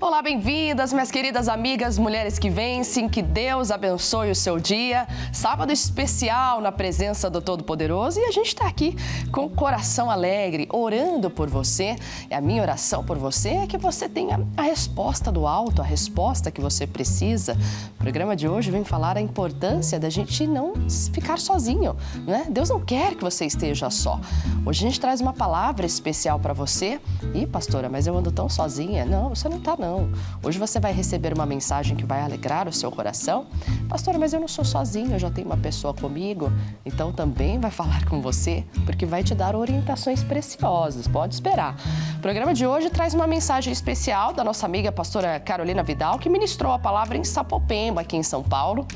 Olá, bem-vindas, minhas queridas amigas, mulheres que vencem, que Deus abençoe o seu dia. Sábado especial na presença do Todo-Poderoso e a gente está aqui com o coração alegre, orando por você. E a minha oração por você é que você tenha a resposta do alto, a resposta que você precisa. O programa de hoje vem falar a importância da gente não ficar sozinho, né? Deus não quer que você esteja só. Hoje a gente traz uma palavra especial para você. Ih, pastora, mas eu ando tão sozinha. Não, você não está não. Hoje você vai receber uma mensagem que vai alegrar o seu coração. Pastora, mas eu não sou sozinha, eu já tenho uma pessoa comigo. Então também vai falar com você, porque vai te dar orientações preciosas. Pode esperar. O programa de hoje traz uma mensagem especial da nossa amiga pastora Carolina Vidal, que ministrou a palavra em Sapopemba, aqui em São Paulo.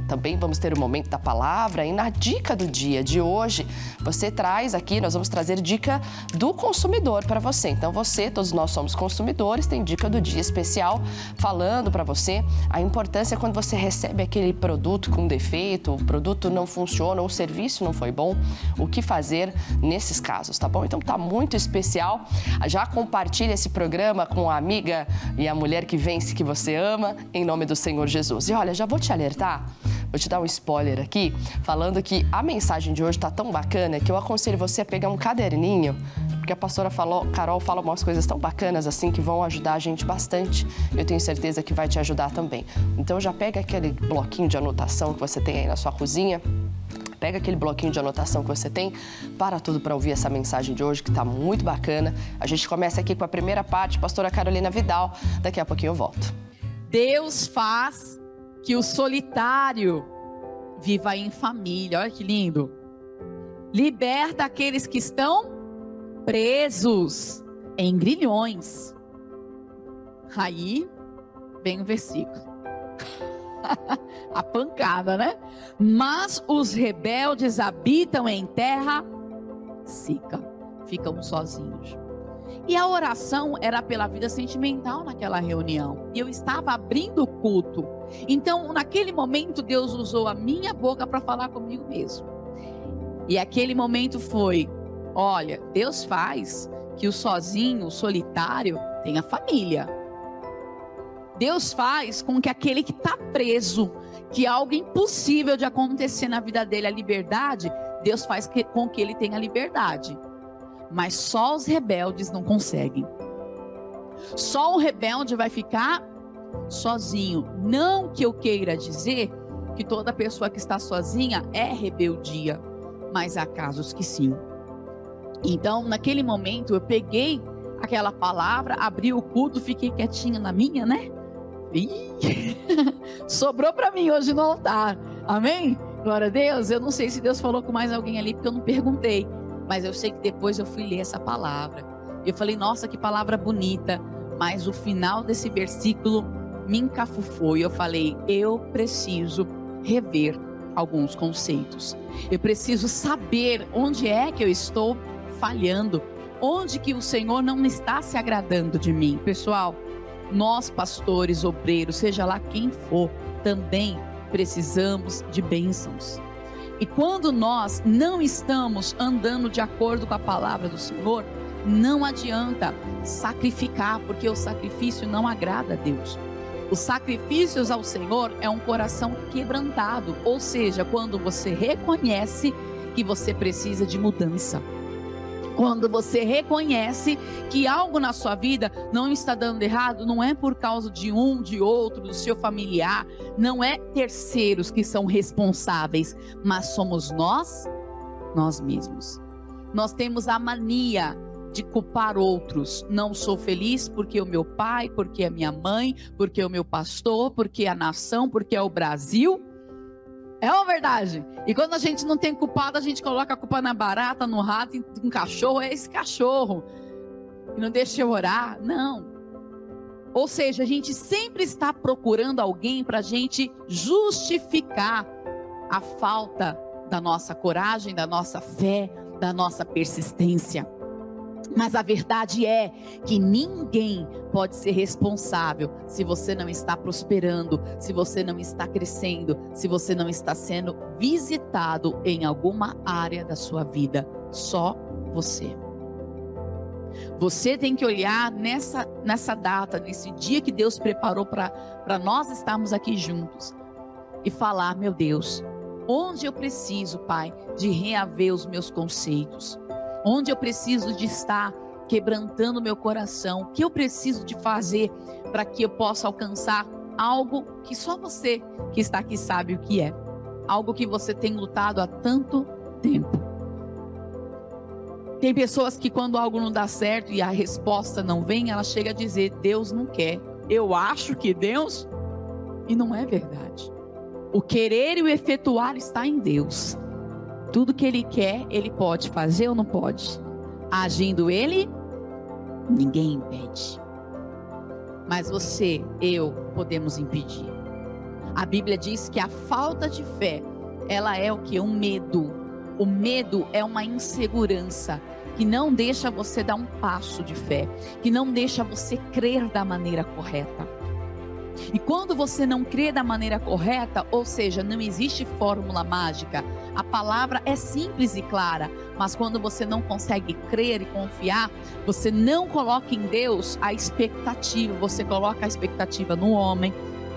Também vamos ter o momento da palavra e na dica do dia de hoje, você traz aqui, nós vamos trazer dica do consumidor para você. Então você, todos nós somos consumidores, tem dica do dia especial falando para você a importância quando você recebe aquele produto com defeito, o produto não funciona ou o serviço não foi bom, o que fazer nesses casos, tá bom? Então tá muito especial. Já compartilha esse programa com a amiga e a mulher que vence, que você ama, em nome do Senhor Jesus. E olha, já vou te alertar, vou te dar um spoiler aqui, falando que a mensagem de hoje tá tão bacana que eu aconselho você a pegar um caderninho, porque a pastora Carol fala umas coisas tão bacanas assim que vão ajudar a gente bastante. Eu tenho certeza que vai te ajudar também. Então já pega aquele bloquinho de anotação que você tem aí na sua cozinha, pega aquele bloquinho de anotação que você tem, para tudo para ouvir essa mensagem de hoje que tá muito bacana. A gente começa aqui com a primeira parte, pastora Carolina Vidal, daqui a pouquinho eu volto. Deus faz que o solitário viva em família, olha que lindo. Liberta aqueles que estão presos em grilhões. Aí vem o versículo. A pancada, né? Mas os rebeldes habitam em terra seca, ficam sozinhos. E a oração era pela vida sentimental naquela reunião. E eu estava abrindo o culto. Então, naquele momento, Deus usou a minha boca para falar comigo mesmo. E aquele momento foi: olha, Deus faz que o sozinho, o solitário, tenha família. Deus faz com que aquele que está preso, que é algo impossível de acontecer na vida dele, a liberdade, Deus faz com que ele tenha liberdade. Mas só os rebeldes não conseguem. Só o rebelde vai ficar sozinho. Não que eu queira dizer que toda pessoa que está sozinha é rebeldia, mas há casos que sim. Então, naquele momento, eu peguei aquela palavra, abri o culto, fiquei quietinha na minha, né? Sobrou para mim hoje no altar. Amém? Glória a Deus. Eu não sei se Deus falou com mais alguém ali, porque eu não perguntei. Mas eu sei que depois eu fui ler essa palavra. Eu falei, nossa, que palavra bonita. Mas o final desse versículo me encafufou. E eu falei, eu preciso rever alguns conceitos. Eu preciso saber onde é que eu estou falhando. Onde que o Senhor não está se agradando de mim. Pessoal, nós pastores, obreiros, seja lá quem for, também precisamos de bênçãos. E quando nós não estamos andando de acordo com a palavra do Senhor, não adianta sacrificar, porque o sacrifício não agrada a Deus. Os sacrifícios ao Senhor é um coração quebrantado, ou seja, quando você reconhece que você precisa de mudança. Quando você reconhece que algo na sua vida não está dando errado, não é por causa de um, de outro, do seu familiar, não é terceiros que são responsáveis, mas somos nós mesmos. Nós temos a mania de culpar outros. Não sou feliz porque o meu pai, porque a minha mãe, porque o meu pastor, porque a nação, porque é o Brasil. É uma verdade. E quando a gente não tem culpado, a gente coloca a culpa na barata, no rato, no cachorro. É esse cachorro que não deixa eu orar. Não. Ou seja, a gente sempre está procurando alguém para a gente justificar a falta da nossa coragem, da nossa fé, da nossa persistência. Mas a verdade é que ninguém pode ser responsável se você não está prosperando, se você não está crescendo, se você não está sendo visitado em alguma área da sua vida. Só você. Você tem que olhar nessa data, nesse dia que Deus preparou para nós estarmos aqui juntos e falar: meu Deus, onde eu preciso, Pai, de reaver os meus conceitos? Onde eu preciso de estar quebrantando meu coração? O que eu preciso de fazer para que eu possa alcançar algo que só você que está aqui sabe o que é? Algo que você tem lutado há tanto tempo. Tem pessoas que quando algo não dá certo e a resposta não vem, ela chega a dizer: Deus não quer. Eu acho que Deus... E não é verdade. O querer e o efetuar está em Deus. Tudo que Ele quer, Ele pode fazer ou não pode? Agindo Ele, ninguém impede. Mas você, eu, podemos impedir. A Bíblia diz que a falta de fé, ela é o que? Um medo. O medo é uma insegurança que não deixa você dar um passo de fé, que não deixa você crer da maneira correta. E quando você não crê da maneira correta, ou seja, não existe fórmula mágica, a palavra é simples e clara, mas quando você não consegue crer e confiar, você não coloca em Deus a expectativa, você coloca a expectativa no homem,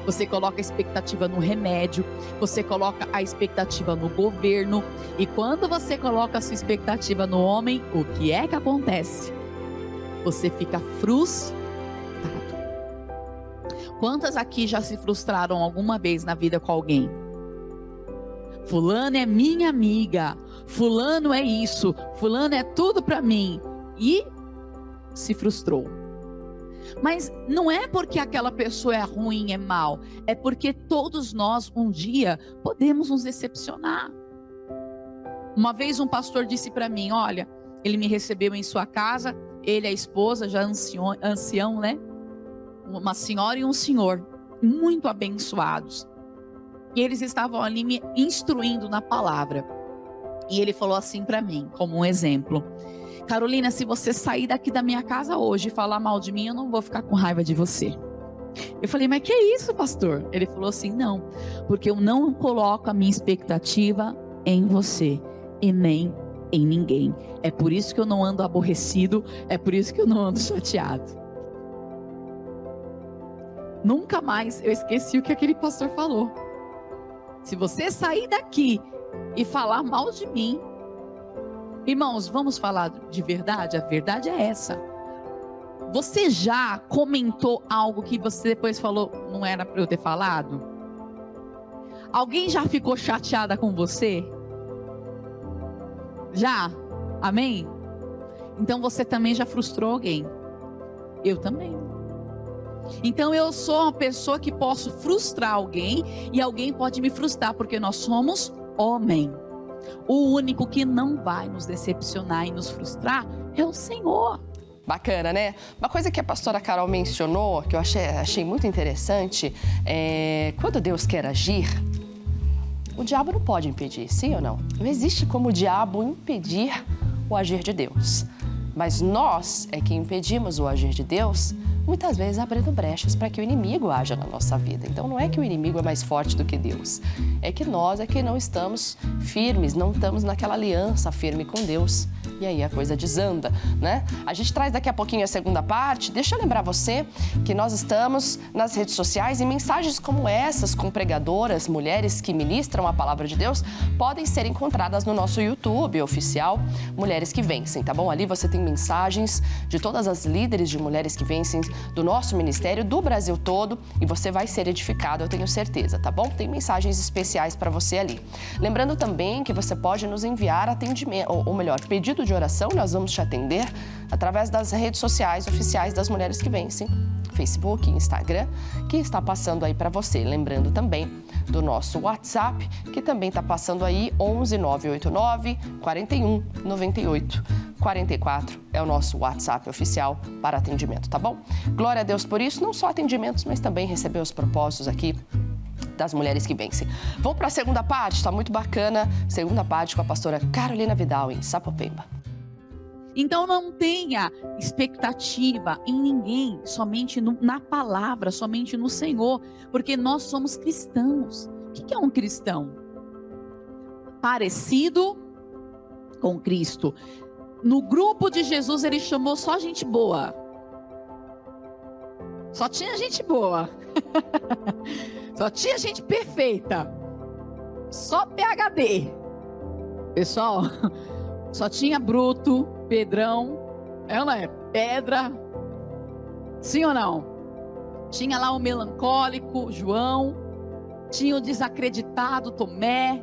você coloca a expectativa no remédio, você coloca a expectativa no governo. E quando você coloca a sua expectativa no homem, o que é que acontece? Você fica frustrado. Quantas aqui já se frustraram alguma vez na vida com alguém? Fulano é minha amiga, fulano é isso, fulano é tudo para mim. E se frustrou. Mas não é porque aquela pessoa é ruim, é mal. É porque todos nós, um dia, podemos nos decepcionar. Uma vez um pastor disse para mim: olha, ele me recebeu em sua casa, ele e a esposa, já ancião, né? Uma senhora e um senhor, muito abençoados. E eles estavam ali me instruindo na palavra. E ele falou assim para mim, como um exemplo: Carolina, se você sair daqui da minha casa hoje e falar mal de mim, eu não vou ficar com raiva de você. Eu falei: mas que é isso, pastor? Ele falou assim: não, porque eu não coloco a minha expectativa em você e nem em ninguém. É por isso que eu não ando aborrecido, é por isso que eu não ando chateado. Nunca mais eu esqueci o que aquele pastor falou. Se você sair daqui e falar mal de mim, irmãos, vamos falar de verdade? A verdade é essa. Você já comentou algo que você depois falou: não era para eu ter falado? Alguém já ficou chateada com você? Já? Amém? Então você também já frustrou alguém. Eu também. Então eu sou uma pessoa que posso frustrar alguém e alguém pode me frustrar, porque nós somos homem. O único que não vai nos decepcionar e nos frustrar é o Senhor. Bacana, né? Uma coisa que a pastora Carol mencionou, que eu achei muito interessante, é quando Deus quer agir, o diabo não pode impedir, sim ou não? Não existe como o diabo impedir o agir de Deus. Mas nós é que impedimos o agir de Deus, muitas vezes abrindo brechas para que o inimigo haja na nossa vida. Então não é que o inimigo é mais forte do que Deus, é que nós é que não estamos firmes, não estamos naquela aliança firme com Deus. E aí a coisa desanda, né? A gente traz daqui a pouquinho a segunda parte. Deixa eu lembrar você que nós estamos nas redes sociais e mensagens como essas com pregadoras, mulheres que ministram a palavra de Deus, podem ser encontradas no nosso YouTube oficial Mulheres que Vencem, tá bom? Ali você tem mensagens de todas as líderes de Mulheres que Vencem do nosso ministério, do Brasil todo, e você vai ser edificado, eu tenho certeza, tá bom? Tem mensagens especiais para você ali. Lembrando também que você pode nos enviar atendimento, ou melhor, pedido de oração, nós vamos te atender através das redes sociais oficiais das Mulheres que Vencem, Facebook, Instagram, que está passando aí para você. Lembrando também do nosso WhatsApp, que também está passando aí, 11 989 41 98 44, é o nosso WhatsApp oficial para atendimento, tá bom? Glória a Deus por isso, não só atendimentos, mas também receber os propósitos aqui das Mulheres que Vencem. Vamos para a segunda parte, está muito bacana, segunda parte com a pastora Carolina Vidal em Sapopemba. Então não tenha expectativa em ninguém, somente na palavra, somente no Senhor, porque nós somos cristãos. O que é um cristão? Parecido com Cristo. no grupo de Jesus ele chamou só gente boa. Só tinha gente boa. Só tinha gente perfeita. Só PhD. Pessoal, só tinha bruto, Pedrão, ela é pedra. Sim ou não? Tinha lá o melancólico, João. Tinha o desacreditado, Tomé.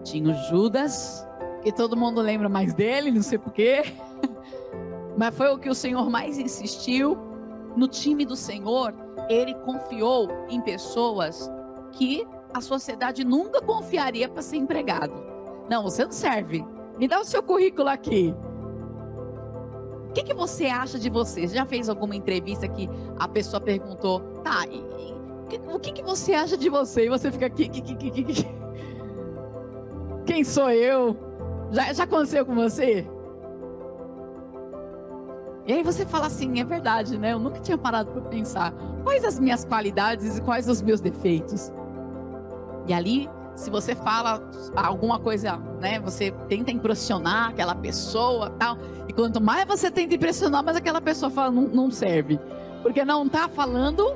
Tinha o Judas, que todo mundo lembra mais dele, não sei porquê. Mas foi o que o Senhor mais insistiu. No time do Senhor, ele confiou em pessoas que a sociedade nunca confiaria para ser empregado. Não, você não serve. Me dá o seu currículo aqui. O que você acha de você? Você já fez alguma entrevista que a pessoa perguntou, tá, o que você acha de você? E você fica aqui. Quem sou eu? Já aconteceu com você? E aí você fala assim, é verdade, né? Eu nunca tinha parado para pensar quais as minhas qualidades e quais os meus defeitos. E ali, se você fala alguma coisa, né? Você tenta impressionar aquela pessoa, tal. E quanto mais você tenta impressionar, mais aquela pessoa fala, não serve. Porque não está falando.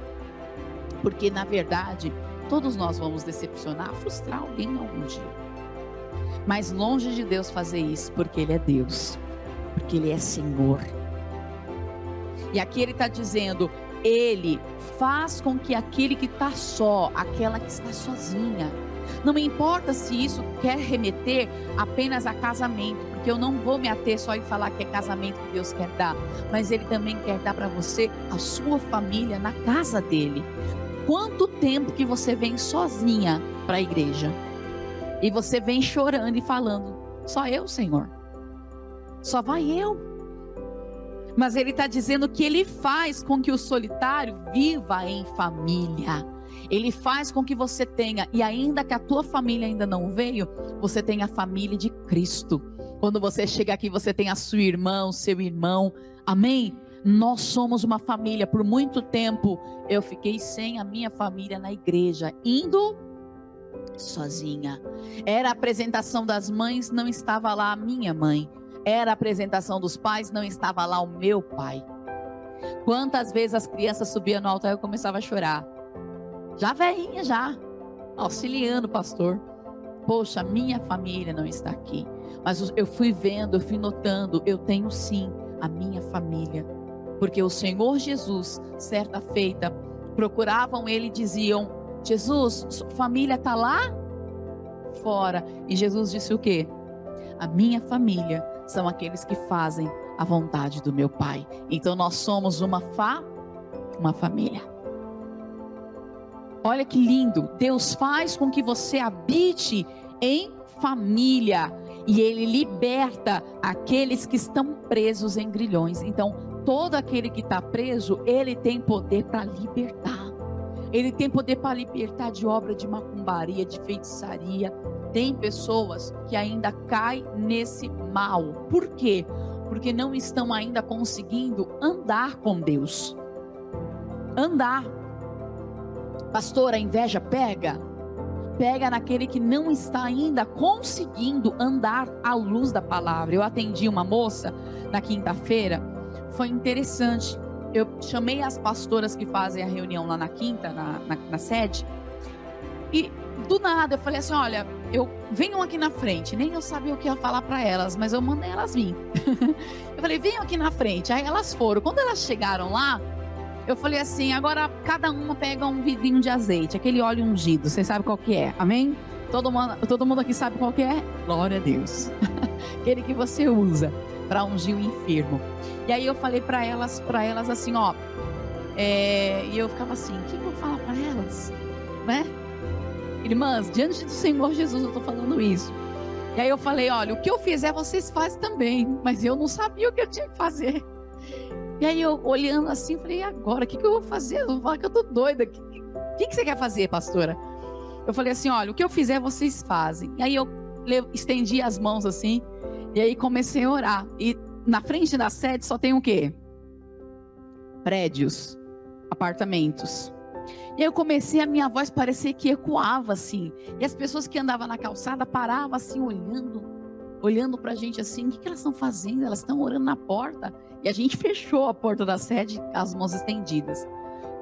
Porque na verdade, todos nós vamos decepcionar, frustrar alguém algum dia. Mas longe de Deus fazer isso, porque Ele é Deus. Porque Ele é Senhor. E aqui ele está dizendo, ele faz com que aquele que está só, aquela que está sozinha, não me importa se isso quer remeter apenas a casamento, porque eu não vou me ater só em falar que é casamento que Deus quer dar, mas Ele também quer dar para você a sua família na casa dele. Quanto tempo que você vem sozinha para a igreja? E você vem chorando e falando, só eu, Senhor? Só vai eu? Mas ele está dizendo que ele faz com que o solitário viva em família. Ele faz com que você tenha, e ainda que a tua família ainda não veio, você tem a família de Cristo. Quando você chega aqui, você tem a sua irmã, o seu irmão. Amém? Nós somos uma família. Por muito tempo, eu fiquei sem a minha família na igreja, indo sozinha. Era a apresentação das mães, não estava lá a minha mãe. Era a apresentação dos pais, não estava lá o meu pai. Quantas vezes as crianças subiam no altar e eu começava a chorar. Já velhinha, já. Auxiliando o pastor. Poxa, minha família não está aqui. Mas eu fui vendo, eu fui notando, eu tenho sim a minha família. Porque o Senhor Jesus, certa feita, procuravam ele e diziam, Jesus, sua família está lá fora. E Jesus disse o quê? A minha família são aqueles que fazem a vontade do meu Pai. Então nós somos uma família. Olha que lindo. Deus faz com que você habite em família. E Ele liberta aqueles que estão presos em grilhões. Então todo aquele que está preso, ele tem poder para libertar. Ele tem poder para libertar de obra de macumbaria, de feitiçaria. Tem pessoas que ainda caem nesse mal. Por quê? Porque não estão ainda conseguindo andar com Deus. Andar. Pastor, a inveja pega? Pega naquele que não está ainda conseguindo andar à luz da palavra. Eu atendi uma moça na quinta-feira. Foi interessante. Eu chamei as pastoras que fazem a reunião lá na quinta, na sede. E do nada eu falei assim, olha, venham aqui na frente. Nem eu sabia o que ia falar para elas, mas eu mandei elas vir. Eu falei, venham aqui na frente. Aí elas foram. Quando elas chegaram lá, eu falei assim, agora cada uma pega um vidrinho de azeite, aquele óleo ungido. Vocês sabem qual que é, amém? Todo mundo aqui sabe qual que é? Glória a Deus. Aquele que você usa para ungir o enfermo. E aí eu falei para elas assim, ó. E eu ficava assim, o que eu vou falar para elas? Né? Irmãs, diante do Senhor Jesus eu estou falando isso. E aí eu falei, olha, o que eu fizer vocês fazem também. Mas eu não sabia o que eu tinha que fazer. E aí eu olhando assim, falei, e agora? O que eu vou fazer? Eu vou falar que eu tô doida. O que você quer fazer, pastora? Eu falei assim, olha, o que eu fizer vocês fazem. E aí eu estendi as mãos assim. E aí comecei a orar. E na frente da sede só tem o quê? Prédios, apartamentos. E aí eu comecei, a minha voz parecia que ecoava assim. E as pessoas que andavam na calçada paravam assim, olhando olhando pra gente assim, o que elas estão fazendo? Elas estão orando na porta. E a gente fechou a porta da sede, as mãos estendidas.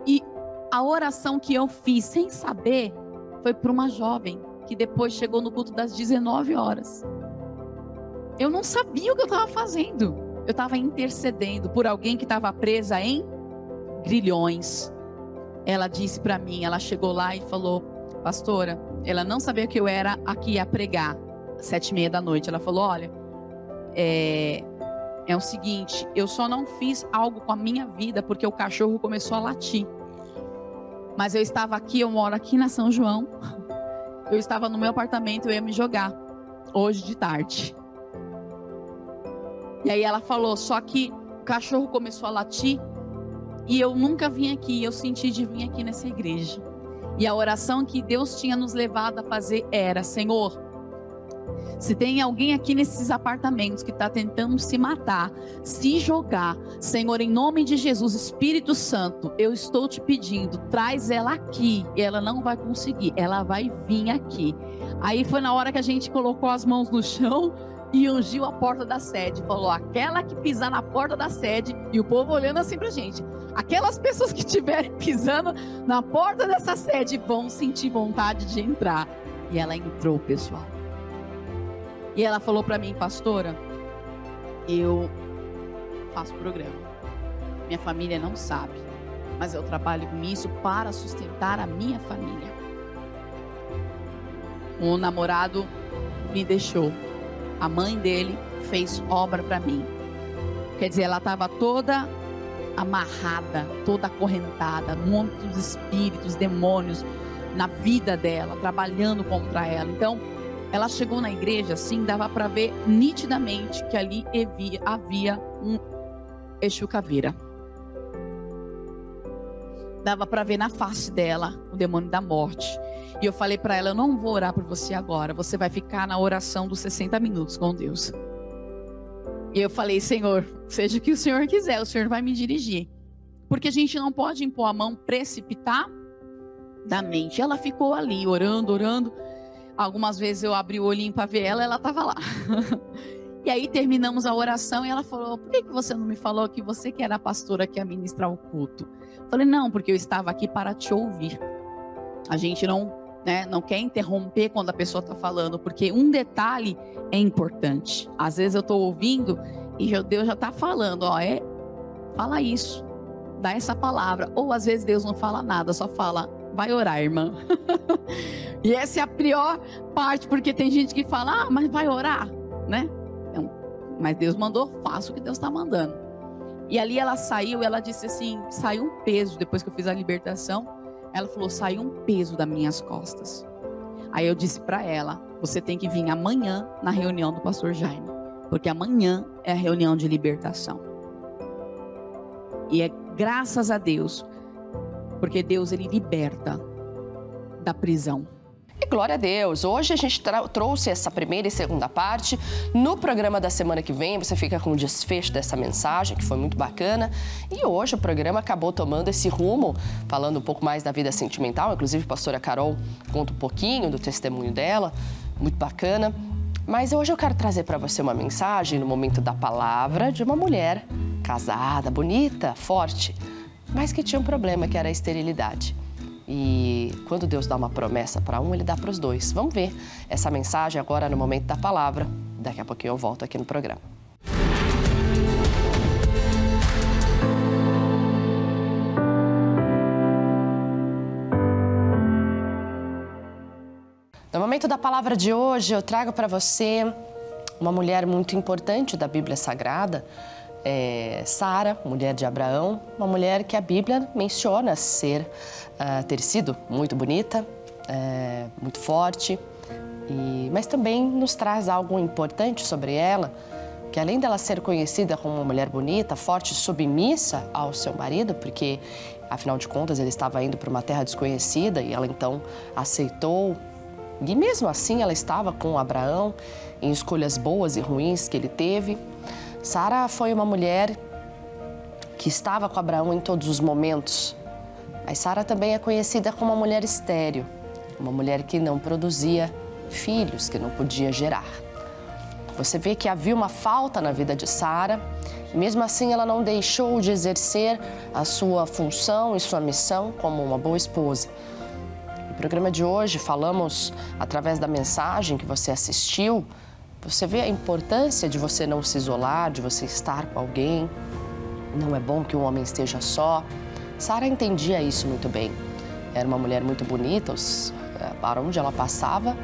E a oração que eu fiz sem saber foi para uma jovem que depois chegou no culto das 19 horas. Eu não sabia o que eu estava fazendo. Eu estava intercedendo por alguém que estava presa em grilhões. Ela disse para mim, ela chegou lá e falou, pastora, ela não sabia que eu era aqui a pregar, 7h30 da noite. Ela falou, olha, é o seguinte, eu só não fiz algo com a minha vida porque o cachorro começou a latir. Mas eu estava aqui, eu moro aqui na São João. Eu estava no meu apartamento, eu ia me jogar hoje de tarde. E aí ela falou, só que o cachorro começou a latir e eu nunca vim aqui, eu senti de vir aqui nessa igreja. E a oração que Deus tinha nos levado a fazer era, Senhor, se tem alguém aqui nesses apartamentos que está tentando se matar, se jogar, Senhor, em nome de Jesus, Espírito Santo, eu estou te pedindo, traz ela aqui. E ela não vai conseguir, ela vai vir aqui. Aí foi na hora que a gente colocou as mãos no chão e ungiu a porta da sede. Falou, aquela que pisar na porta da sede, e o povo olhando assim pra gente, aquelas pessoas que estiverem pisando na porta dessa sede vão sentir vontade de entrar. E ela entrou, pessoal. E ela falou pra mim, pastora, eu faço programa. Minha família não sabe, mas eu trabalho com isso para sustentar a minha família. O namorado me deixou. A mãe dele fez obra para mim. Quer dizer, ela estava toda amarrada, toda acorrentada, muitos espíritos, demônios na vida dela, trabalhando contra ela. Então, ela chegou na igreja assim, dava para ver nitidamente que ali havia um Exu Caveira. Dava para ver na face dela o demônio da morte. E eu falei para ela, eu não vou orar por você agora, você vai ficar na oração dos 60 minutos com Deus. E eu falei, Senhor, seja o que o Senhor quiser, o Senhor vai me dirigir. Porque a gente não pode impor a mão precipitadamente. Ela ficou ali, orando, orando. Algumas vezes eu abri o olhinho para ver ela, ela estava lá. E aí terminamos a oração e ela falou, por que você não me falou que você que era a pastora que ia ministrar o culto? Eu falei, não, porque eu estava aqui para te ouvir. A gente não quer interromper quando a pessoa está falando, porque um detalhe é importante. Às vezes eu estou ouvindo e Deus já está falando, fala isso, dá essa palavra. Ou às vezes Deus não fala nada, só fala, vai orar, irmã. E essa é a pior parte, porque tem gente que fala, mas vai orar, né? Então, mas Deus mandou, faça o que Deus está mandando. E ali ela saiu, ela disse assim, saiu um peso, depois que eu fiz a libertação, ela falou, saiu um peso das minhas costas. Aí eu disse para ela, você tem que vir amanhã na reunião do pastor Jaime, porque amanhã é a reunião de libertação. E é graças a Deus, porque Deus, ele liberta da prisão. E glória a Deus, hoje a gente trouxe essa primeira e segunda parte. No programa da semana que vem, você fica com o desfecho dessa mensagem, que foi muito bacana. E hoje o programa acabou tomando esse rumo, falando um pouco mais da vida sentimental. Inclusive, a pastora Carol conta um pouquinho do testemunho dela, muito bacana. Mas hoje eu quero trazer para você uma mensagem, no momento da palavra, de uma mulher casada, bonita, forte, mas que tinha um problema, que era a esterilidade. E quando Deus dá uma promessa para um, Ele dá para os dois. Vamos ver essa mensagem agora no momento da palavra. Daqui a pouquinho eu volto aqui no programa. No momento da palavra de hoje, eu trago para você uma mulher muito importante da Bíblia Sagrada, Sara, mulher de Abraão, uma mulher que a Bíblia menciona ter sido muito bonita, muito forte, mas também nos traz algo importante sobre ela, que além dela ser conhecida como uma mulher bonita, forte, submissa ao seu marido, porque afinal de contas ele estava indo para uma terra desconhecida e ela então aceitou, e mesmo assim ela estava com Abraão em escolhas boas e ruins que ele teve. Sara foi uma mulher que estava com Abraão em todos os momentos. Mas Sara também é conhecida como uma mulher estéril, uma mulher que não produzia filhos, que não podia gerar. Você vê que havia uma falta na vida de Sara, mesmo assim ela não deixou de exercer a sua função e sua missão como uma boa esposa. No programa de hoje falamos, através da mensagem que você assistiu, você vê a importância de você não se isolar, de você estar com alguém. Não é bom que o homem esteja só. Sara entendia isso muito bem. Era uma mulher muito bonita, para onde ela passava,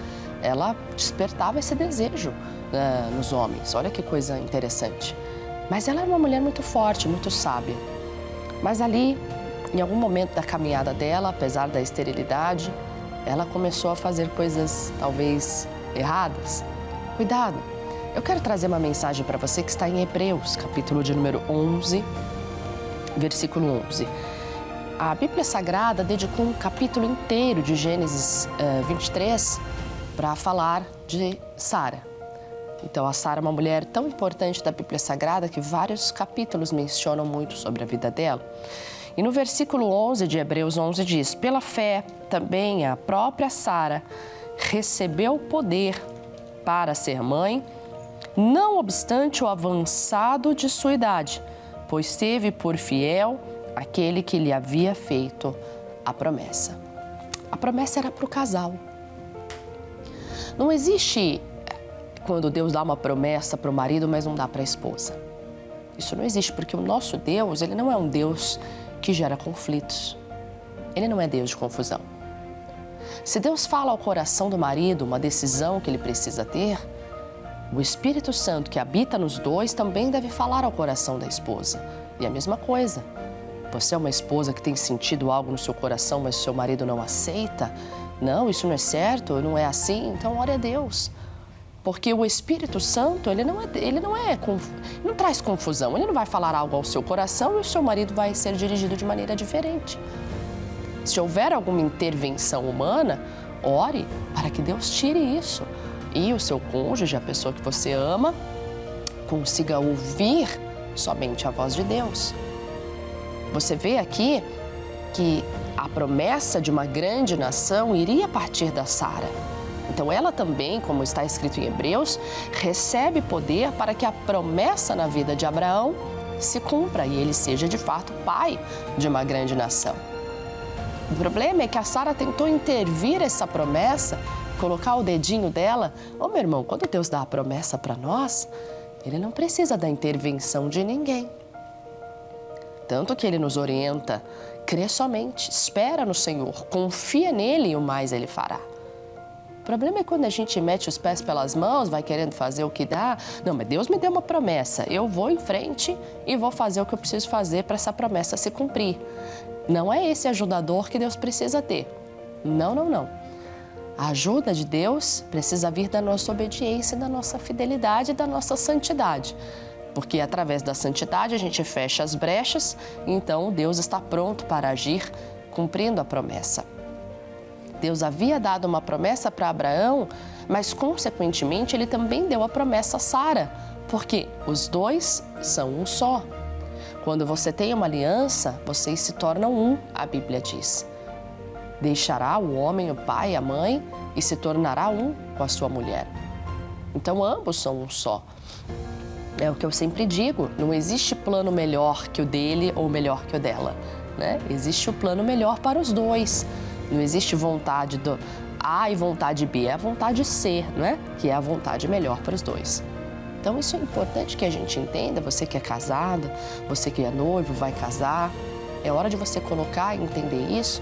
ela despertava esse desejo nos homens. Olha que coisa interessante. Mas ela era uma mulher muito forte, muito sábia. Mas ali, em algum momento da caminhada dela, apesar da esterilidade, ela começou a fazer coisas talvez erradas. Cuidado! Eu quero trazer uma mensagem para você que está em Hebreus, capítulo de número 11, versículo 11. A Bíblia Sagrada dedicou um capítulo inteiro de Gênesis 23 para falar de Sara. Então, a Sara é uma mulher tão importante da Bíblia Sagrada que vários capítulos mencionam muito sobre a vida dela. E no versículo 11 de Hebreus 11 diz: pela fé, também a própria Sara recebeu o poder para ser mãe, não obstante o avançado de sua idade, pois teve por fiel aquele que lhe havia feito a promessa. A promessa era para o casal. Não existe quando Deus dá uma promessa para o marido, mas não dá para a esposa. Isso não existe, porque o nosso Deus, ele não é um Deus que gera conflitos. Ele não é Deus de confusão. Se Deus fala ao coração do marido uma decisão que ele precisa ter, o Espírito Santo que habita nos dois também deve falar ao coração da esposa. E a mesma coisa. Você é uma esposa que tem sentido algo no seu coração, mas o seu marido não aceita? Não, isso não é certo, não é assim, então ore a Deus. Porque o Espírito Santo, ele não traz confusão. Ele não vai falar algo ao seu coração e o seu marido vai ser dirigido de maneira diferente. Se houver alguma intervenção humana, ore para que Deus tire isso. E o seu cônjuge, a pessoa que você ama, consiga ouvir somente a voz de Deus. Você vê aqui que a promessa de uma grande nação iria partir da Sara. Então ela também, como está escrito em Hebreus, recebe poder para que a promessa na vida de Abraão se cumpra e ele seja de fato pai de uma grande nação. O problema é que a Sara tentou intervir essa promessa, colocar o dedinho dela. Meu irmão, quando Deus dá a promessa para nós, ele não precisa da intervenção de ninguém. Tanto que ele nos orienta, crê somente, espera no Senhor, confia nele e o mais ele fará. O problema é quando a gente mete os pés pelas mãos, vai querendo fazer o que dá. Não, mas Deus me deu uma promessa, eu vou em frente e vou fazer o que eu preciso fazer para essa promessa se cumprir. Não é esse ajudador que Deus precisa ter. Não, não, não. A ajuda de Deus precisa vir da nossa obediência, da nossa fidelidade e da nossa santidade. Porque através da santidade a gente fecha as brechas, então Deus está pronto para agir, cumprindo a promessa. Deus havia dado uma promessa para Abraão, mas consequentemente ele também deu a promessa a Sara, porque os dois são um só. Quando você tem uma aliança, vocês se tornam um, a Bíblia diz. Deixará o homem o pai e a mãe e se tornará um com a sua mulher. Então ambos são um só. É o que eu sempre digo, não existe plano melhor que o dele ou melhor que o dela, né? Existe o plano melhor para os dois. Não existe vontade do A e vontade B, é a vontade C, né? Que é a vontade melhor para os dois. Então isso é importante que a gente entenda, você que é casado, você que é noivo, vai casar. É hora de você colocar e entender isso,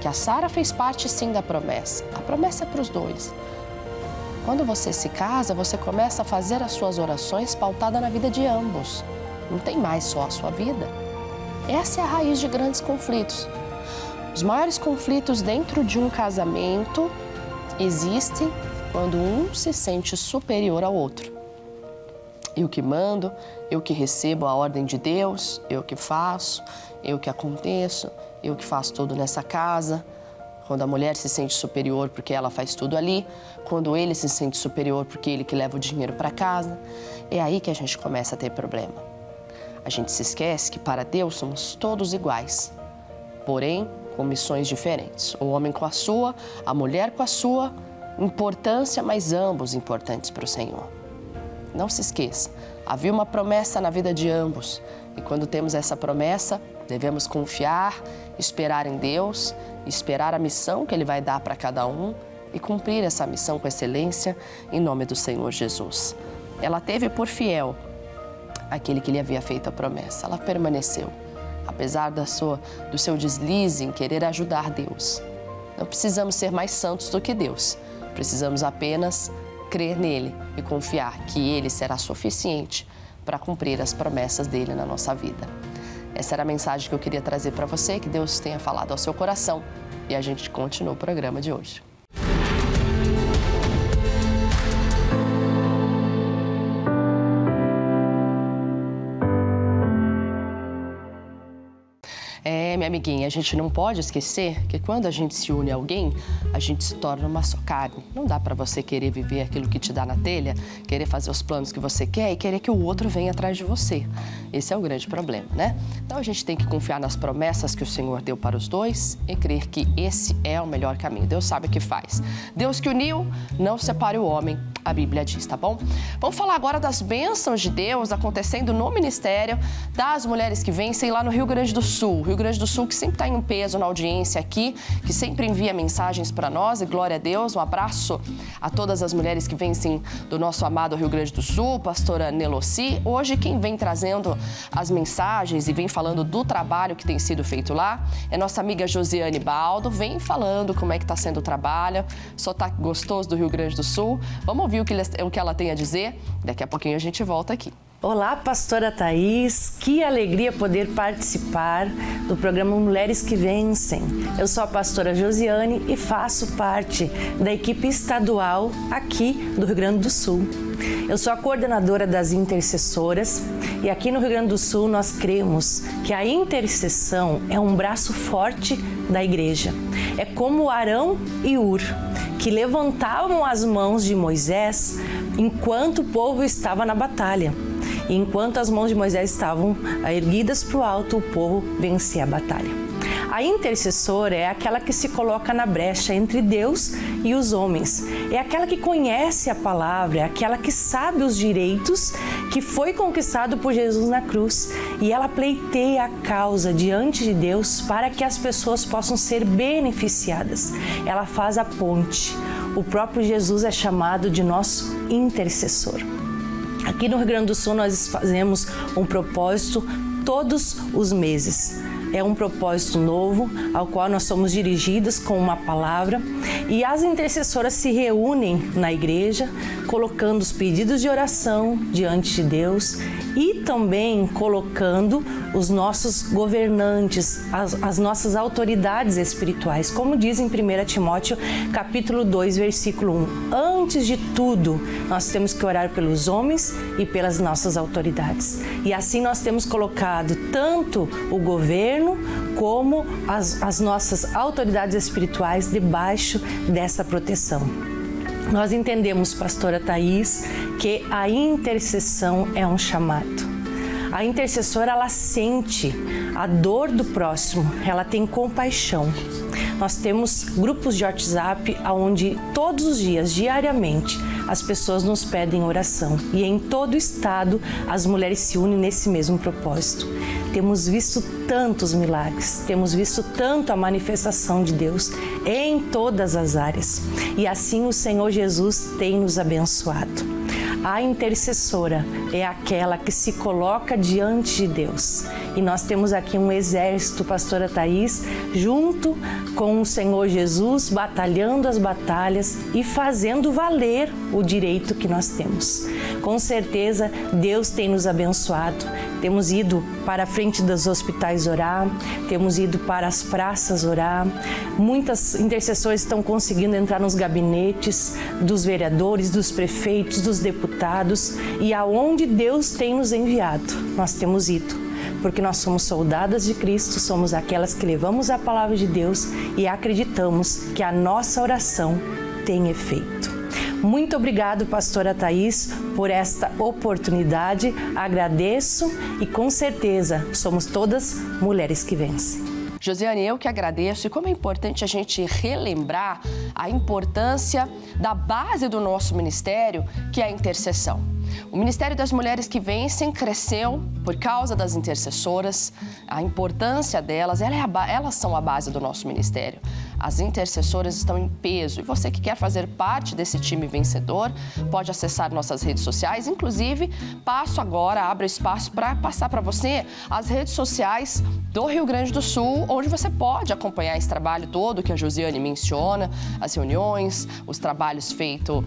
que a Sara fez parte sim da promessa. A promessa é para os dois. Quando você se casa, você começa a fazer as suas orações pautadas na vida de ambos. Não tem mais só a sua vida. Essa é a raiz de grandes conflitos. Os maiores conflitos dentro de um casamento existem quando um se sente superior ao outro. Eu que mando, eu que recebo a ordem de Deus, eu que faço, eu que aconteço, eu que faço tudo nessa casa. Quando a mulher se sente superior porque ela faz tudo ali, quando ele se sente superior porque ele que leva o dinheiro para casa, é aí que a gente começa a ter problema. A gente se esquece que para Deus somos todos iguais, porém com missões diferentes. O homem com a sua, a mulher com a sua importância, mas ambos importantes para o Senhor. não se esqueça, havia uma promessa na vida de ambos. E quando temos essa promessa, devemos confiar, esperar em Deus, esperar a missão que Ele vai dar para cada um e cumprir essa missão com excelência em nome do Senhor Jesus. Ela teve por fiel aquele que lhe havia feito a promessa. Ela permaneceu, apesar do seu deslize em querer ajudar Deus. Não precisamos ser mais santos do que Deus. Precisamos apenas crer nele e confiar que Ele será suficiente para cumprir as promessas dele na nossa vida. Essa era a mensagem que eu queria trazer para você, que Deus tenha falado ao seu coração. E a gente continua o programa de hoje. Minha amiguinha, a gente não pode esquecer que quando a gente se une a alguém, a gente se torna uma só carne. Não dá para você querer viver aquilo que te dá na telha, querer fazer os planos que você quer e querer que o outro venha atrás de você. Esse é o grande problema, né? Então a gente tem que confiar nas promessas que o Senhor deu para os dois e crer que esse é o melhor caminho. Deus sabe o que faz. Deus que uniu, não separe o homem, a Bíblia diz, tá bom? Vamos falar agora das bênçãos de Deus acontecendo no ministério das mulheres que vencem lá no Rio Grande do Sul. Rio Grande do Sul que sempre está em peso na audiência aqui, que sempre envia mensagens para nós, e glória a Deus. Um abraço a todas as mulheres que vencem do nosso amado Rio Grande do Sul, pastora Nelossi. Hoje quem vem trazendo as mensagens e vem falando do trabalho que tem sido feito lá é nossa amiga Josiane Baldo. Vem falando como é que está sendo o trabalho, sotaque gostoso do Rio Grande do Sul. Vamos ouvir o que ela tem a dizer. Daqui a pouquinho a gente volta aqui. Olá, pastora Thaís, que alegria poder participar do programa Mulheres que Vencem. Eu sou a pastora Josiane e faço parte da equipe estadual aqui do Rio Grande do Sul. Eu sou a coordenadora das intercessoras e aqui no Rio Grande do Sul nós cremos que a intercessão é um braço forte da igreja. É como Arão e Ur, que levantavam as mãos de Moisés enquanto o povo estava na batalha. E enquanto as mãos de Moisés estavam erguidas para o alto, o povo vencia a batalha. A intercessora é aquela que se coloca na brecha entre Deus e os homens. É aquela que conhece a palavra, é aquela que sabe os direitos que foi conquistado por Jesus na cruz. E ela pleiteia a causa diante de Deus para que as pessoas possam ser beneficiadas. Ela faz a ponte. O próprio Jesus é chamado de nosso intercessor. Aqui no Rio Grande do Sul nós fazemos um propósito todos os meses. É um propósito novo, ao qual nós somos dirigidas com uma palavra, e as intercessoras se reúnem na igreja, colocando os pedidos de oração diante de Deus e também colocando os nossos governantes, as nossas autoridades espirituais, como diz em 1 Timóteo, capítulo 2, versículo 1. Antes de tudo, nós temos que orar pelos homens e pelas nossas autoridades. E assim nós temos colocado tanto o governo como as nossas autoridades espirituais debaixo dessa proteção. Nós entendemos, pastora Thaís, que a intercessão é um chamado. A intercessora, ela sente a dor do próximo, ela tem compaixão. Nós temos grupos de WhatsApp onde todos os dias, diariamente, as pessoas nos pedem oração. E em todo o estado, as mulheres se unem nesse mesmo propósito. Temos visto tantos milagres, temos visto tanto a manifestação de Deus em todas as áreas. E assim o Senhor Jesus tem nos abençoado. A intercessora é aquela que se coloca diante de Deus. E nós temos aqui um exército, pastora Thaís, junto com o Senhor Jesus, batalhando as batalhas e fazendo valer o direito que nós temos. Com certeza, Deus tem nos abençoado. Temos ido para a frente dos hospitais orar, temos ido para as praças orar. Muitas intercessores estão conseguindo entrar nos gabinetes dos vereadores, dos prefeitos, dos deputados, e aonde Deus tem nos enviado, nós temos ido. Porque nós somos soldadas de Cristo, somos aquelas que levamos a palavra de Deus e acreditamos que a nossa oração tem efeito. Muito obrigado, pastora Thaís, por esta oportunidade. Agradeço e com certeza somos todas mulheres que vencem. Josiane, eu que agradeço, e como é importante a gente relembrar a importância da base do nosso ministério, que é a intercessão. O Ministério das Mulheres que Vencem cresceu por causa das intercessoras, a importância delas, elas são a base do nosso ministério. As intercessoras estão em peso e você que quer fazer parte desse time vencedor pode acessar nossas redes sociais. Inclusive, abro espaço para passar para você as redes sociais do Rio Grande do Sul, onde você pode acompanhar esse trabalho todo que a Josiane menciona, as reuniões, os trabalhos feitos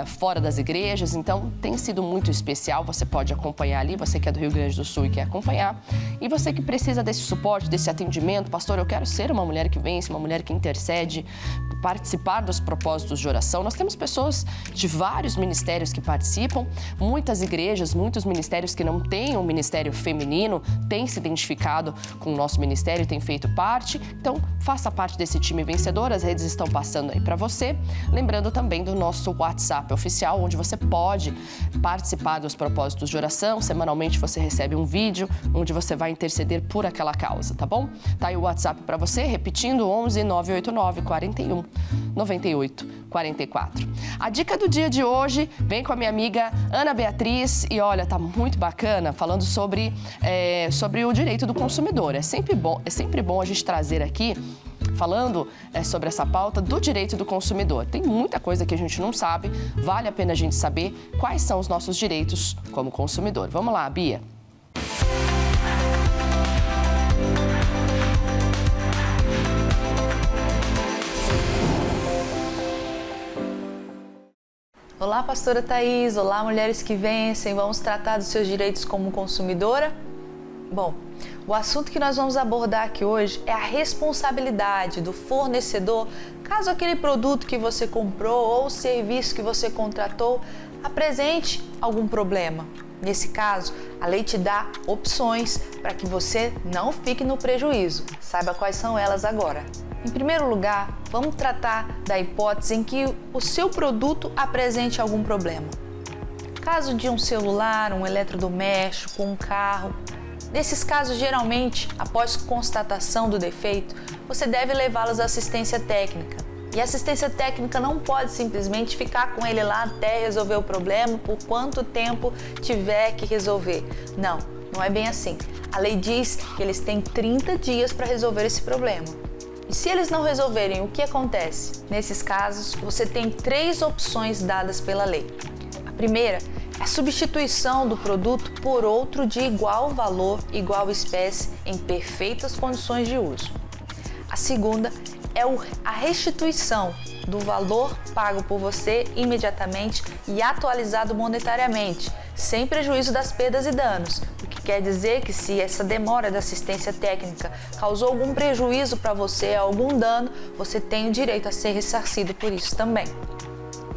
fora das igrejas. Então, tem sido muito especial, você pode acompanhar ali, você que é do Rio Grande do Sul e quer acompanhar. E você que precisa desse suporte, desse atendimento, pastor, eu quero ser uma mulher que vence, uma mulher que intercede, participar dos propósitos de oração. Nós temos pessoas de vários ministérios que participam, muitas igrejas, muitos ministérios que não têm um ministério feminino, têm se identificado com o nosso ministério e têm feito parte. Então, faça parte desse time vencedor, as redes estão passando aí para você. Lembrando também do nosso WhatsApp oficial, onde você pode participar dos propósitos de oração. Semanalmente você recebe um vídeo onde você vai interceder por aquela causa, tá bom? Tá aí o WhatsApp para você, repetindo, 11 989 41 98 44. A dica do dia de hoje vem com a minha amiga Ana Beatriz e olha, tá muito bacana, falando sobre o direito do consumidor. É sempre bom a gente trazer aqui, falando sobre essa pauta do direito do consumidor. Tem muita coisa que a gente não sabe, vale a pena a gente saber quais são os nossos direitos como consumidor. Vamos lá, Bia. Olá, pastora Thaís. Olá, mulheres que vencem. Vamos tratar dos seus direitos como consumidora? Bom, o assunto que nós vamos abordar aqui hoje é a responsabilidade do fornecedor caso aquele produto que você comprou ou serviço que você contratou apresente algum problema. Nesse caso, a lei te dá opções para que você não fique no prejuízo. Saiba quais são elas agora. Em primeiro lugar, vamos tratar da hipótese em que o seu produto apresente algum problema. Caso de um celular, um eletrodoméstico, um carro. Nesses casos, geralmente, após constatação do defeito, você deve levá-los à assistência técnica. E a assistência técnica não pode simplesmente ficar com ele lá até resolver o problema, por quanto tempo tiver que resolver. Não, não é bem assim. A lei diz que eles têm 30 dias para resolver esse problema. E se eles não resolverem, o que acontece? Nesses casos, você tem 3 opções dadas pela lei. A primeira é a substituição do produto por outro de igual valor, igual espécie, em perfeitas condições de uso. A segunda é a restituição do valor pago por você imediatamente e atualizado monetariamente, sem prejuízo das perdas e danos. O que quer dizer que se essa demora da assistência técnica causou algum prejuízo para você, algum dano, você tem o direito a ser ressarcido por isso também.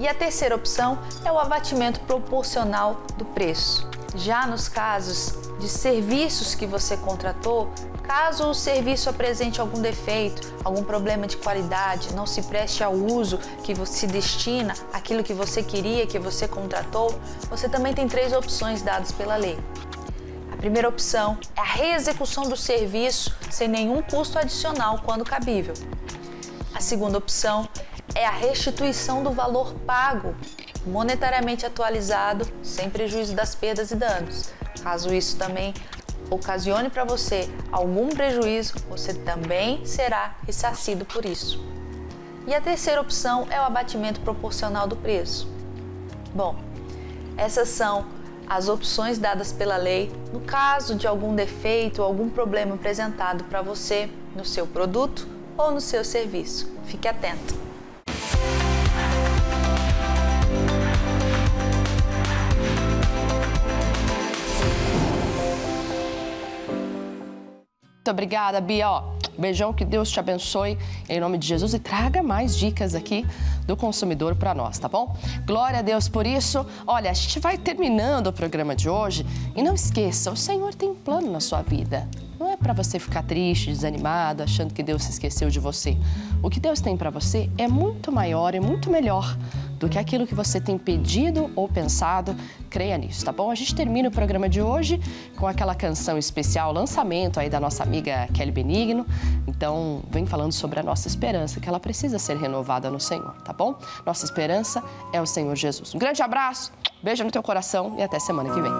E a terceira opção é o abatimento proporcional do preço. Já nos casos de serviços que você contratou, caso o serviço apresente algum defeito, algum problema de qualidade, não se preste ao uso que você destina àquilo que você queria, que você contratou, você também tem 3 opções dadas pela lei. A primeira opção é a reexecução do serviço sem nenhum custo adicional quando cabível. A segunda opção é a restituição do valor pago, monetariamente atualizado, sem prejuízo das perdas e danos. Caso isso também ocasione para você algum prejuízo, você também será ressarcido por isso. E a terceira opção é o abatimento proporcional do preço. Bom, essas são as opções dadas pela lei no caso de algum defeito ou algum problema apresentado para você no seu produto ou no seu serviço. Fique atento! Muito obrigada, Bia. Beijão, que Deus te abençoe em nome de Jesus e traga mais dicas aqui do consumidor para nós, tá bom? Glória a Deus por isso. Olha, a gente vai terminando o programa de hoje e não esqueça, o Senhor tem um plano na sua vida. Não é para você ficar triste, desanimado, achando que Deus se esqueceu de você. O que Deus tem para você é muito maior e muito melhor do que aquilo que você tem pedido ou pensado. Creia nisso, tá bom? A gente termina o programa de hoje com aquela canção especial, lançamento aí da nossa amiga Kelly Benigno. Então, vem falando sobre a nossa esperança, que ela precisa ser renovada no Senhor, tá bom? Nossa esperança é o Senhor Jesus. Um grande abraço! Beijo no teu coração e até semana que vem.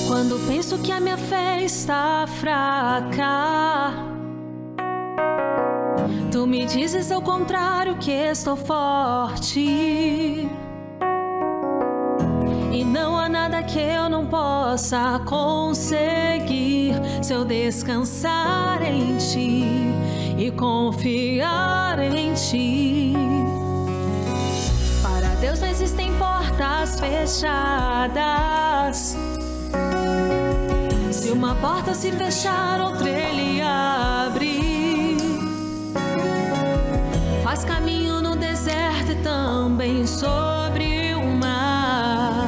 Quando penso que a minha fé está fraca, tu me dizes ao contrário que estou forte. E não há nada que eu não possa conseguir se eu descansar em ti e confiar em ti. Para Deus não existem portas fechadas. Se uma porta se fechar, outra Ele abre. Faz caminho no deserto e também sobre o mar.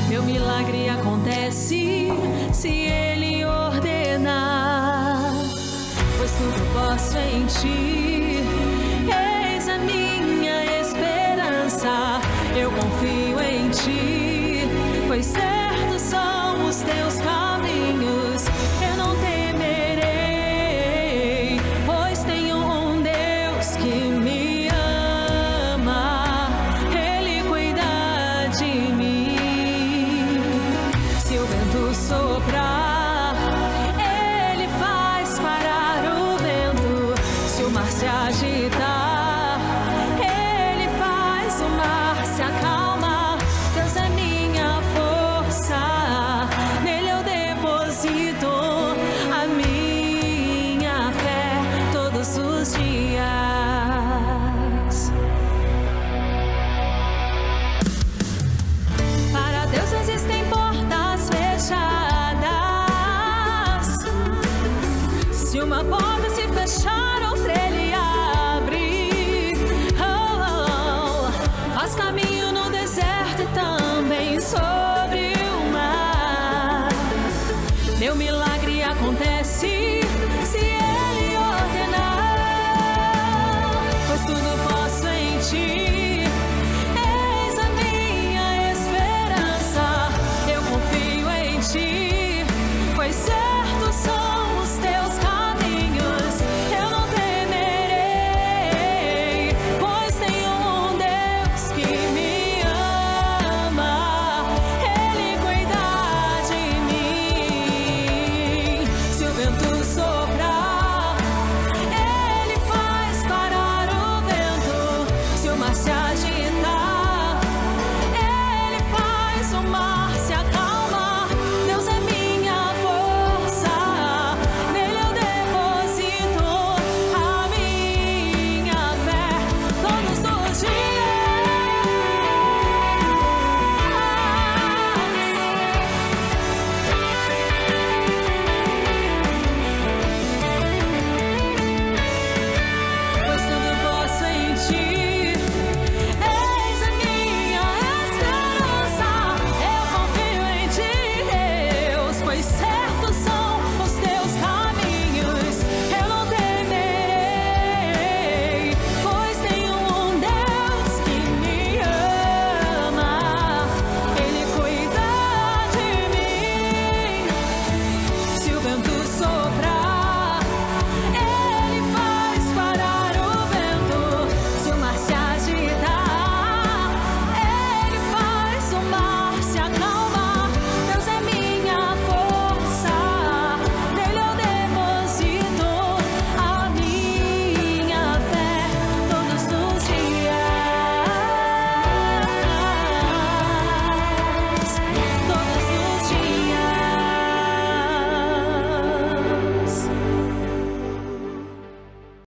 Meu milagre acontece se Ele ordenar, pois tudo posso em ti. Eis a minha esperança, eu confio em ti, pois certos são os teus caminhos. Eu não temerei, pois tenho um Deus que me ama. Ele cuida de mim. Se o vento soprar, Ele faz parar o vento. Se o mar se agitar, Ele faz o mar se acalmar. Deus é minha força, nele eu deposito a minha fé todos os dias. Para Deus não existem portas fechadas. Se uma porta se fechar, outra Ele abre. Faz caminho no deserto e também sobre o mar. Meu milagre acontece se